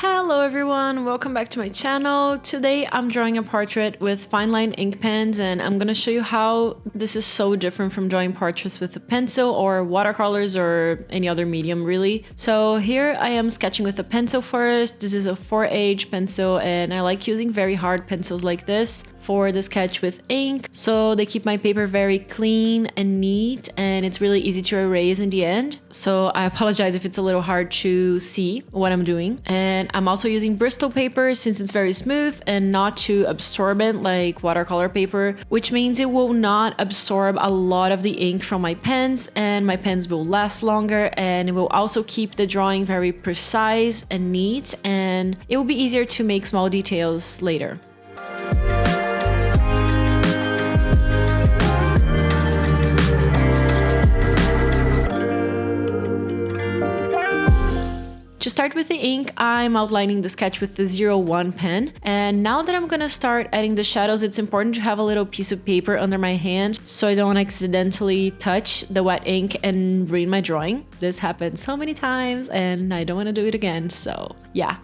Hello everyone, welcome back to my channel. Today I'm drawing a portrait with Fineline ink pens and I'm gonna show you how this is so different from drawing portraits with a pencil or watercolors or any other medium really. So here I am sketching with a pencil first. This is a 4H pencil and I like using very hard pencils like this for the sketch with ink, so they keep my paper very clean and neat and it's really easy to erase in the end. So I apologize if it's a little hard to see what I'm doing. And I'm also using Bristol paper since it's very smooth and not too absorbent like watercolor paper, which means it will not absorb a lot of the ink from my pens and my pens will last longer, and it will also keep the drawing very precise and neat, and it will be easier to make small details later. To start with the ink, I'm outlining the sketch with the 01 pen. And now that I'm gonna start adding the shadows, it's important to have a little piece of paper under my hand so I don't accidentally touch the wet ink and ruin my drawing. This happened so many times and I don't wanna do it again, so yeah.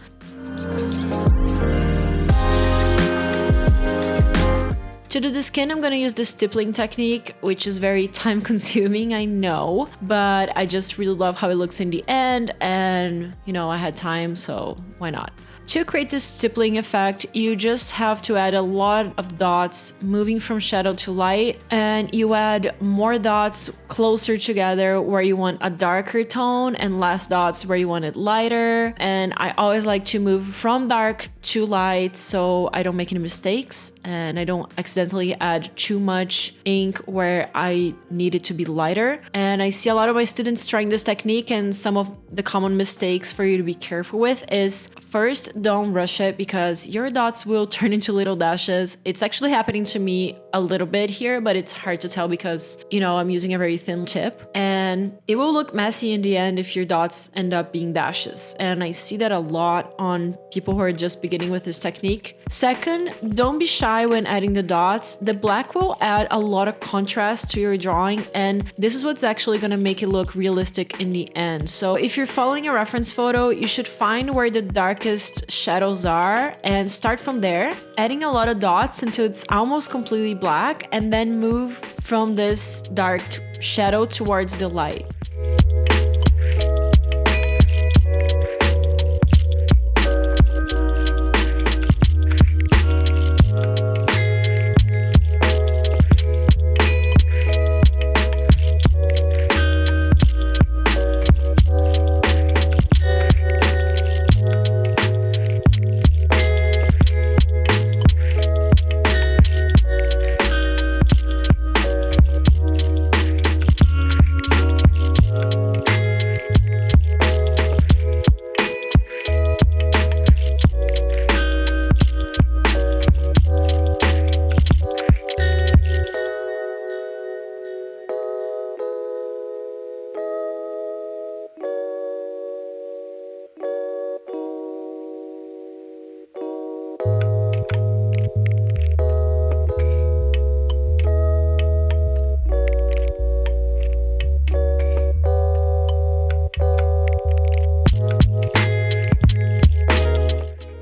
To do the skin, I'm gonna use the stippling technique, which is very time consuming, I know, but I just really love how it looks in the end and, you know, I had time, so why not? To create this stippling effect, you just have to add a lot of dots moving from shadow to light, and you add more dots closer together where you want a darker tone and less dots where you want it lighter. And I always like to move from dark to light so I don't make any mistakes and I don't accidentally add too much ink where I need it to be lighter. And I see a lot of my students trying this technique, and some of the common mistakes for you to be careful with is, first, don't rush it because your dots will turn into little dashes. It's actually happening to me a little bit here, but it's hard to tell because, you know, I'm using a very thin tip and it will look messy in the end if your dots end up being dashes. And I see that a lot on people who are just beginning with this technique. Second, don't be shy when adding the dots. The black will add a lot of contrast to your drawing, and this is what's actually going to make it look realistic in the end. So if you're following a reference photo, you should find where the darkest shadows are and start from there, adding a lot of dots until it's almost completely black, and then move from this dark shadow towards the light.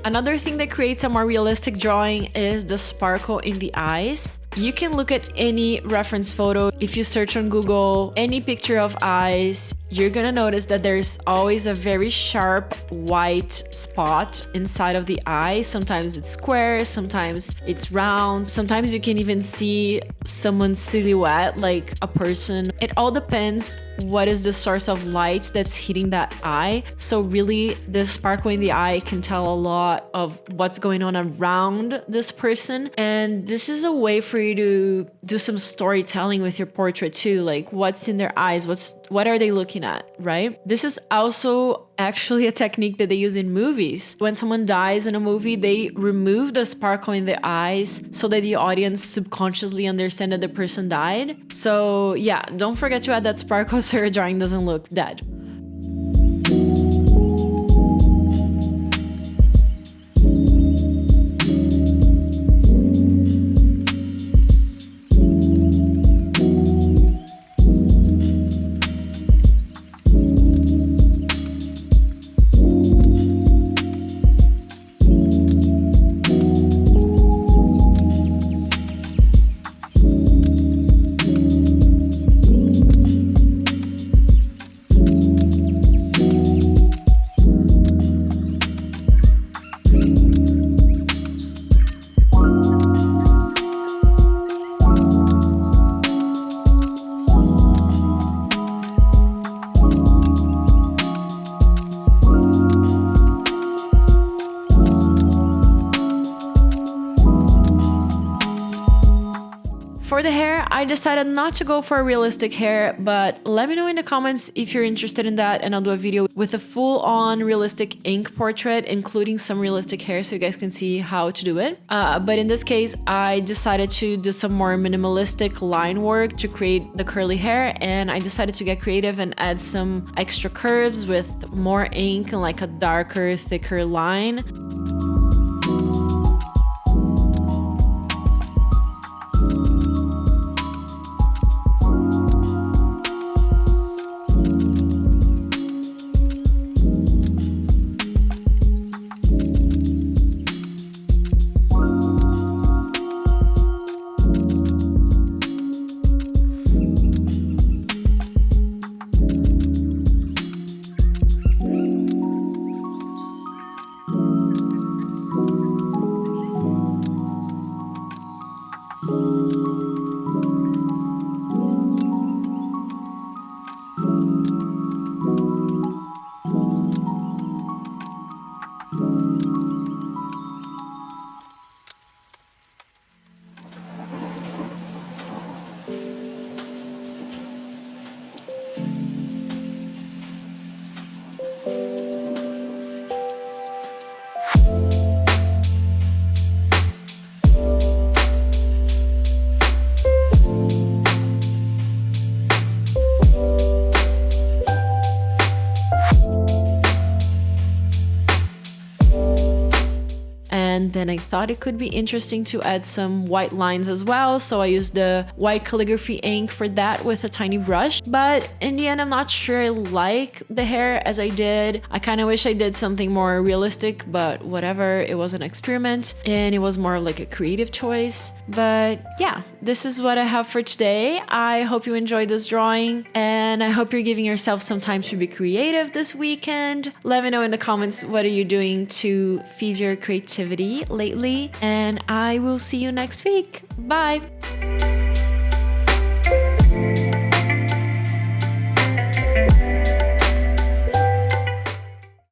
Another thing that creates a more realistic drawing is the sparkle in the eyes. You can look at any reference photo. If you search on Google any picture of eyes, you're gonna notice that there's always a very sharp white spot inside of the eye. Sometimes it's square, sometimes it's round, sometimes you can even see someone's silhouette, like a person. It all depends what is the source of light that's hitting that eye. So really, the sparkle in the eye can tell a lot of what's going on around this person. And this is a way for you to do some storytelling with your portrait too, like what's in their eyes, what are they looking at, right? This is also actually a technique that they use in movies. When someone dies in a movie, they remove the sparkle in the eyes so that the audience subconsciously understand that the person died. So yeah, don't forget to add that sparkle so your drawing doesn't look dead. For the hair, I decided not to go for a realistic hair, but let me know in the comments if you're interested in that, and I'll do a video with a full-on realistic ink portrait, including some realistic hair so you guys can see how to do it. But in this case, I decided to do some more minimalistic line work to create the curly hair, and I decided to get creative and add some extra curves with more ink and like a darker, thicker line. And then I thought it could be interesting to add some white lines as well, so I used the white calligraphy ink for that with a tiny brush. But in the end, I'm not sure I like the hair as I did. I kind of wish I did something more realistic, but whatever, it was an experiment and it was more like a creative choice. But yeah, this is what I have for today. I hope you enjoyed this drawing, and I hope you're giving yourself some time to be creative this weekend. Let me know in the comments, what are you doing to feed your creativity lately, and I will see you next week. Bye!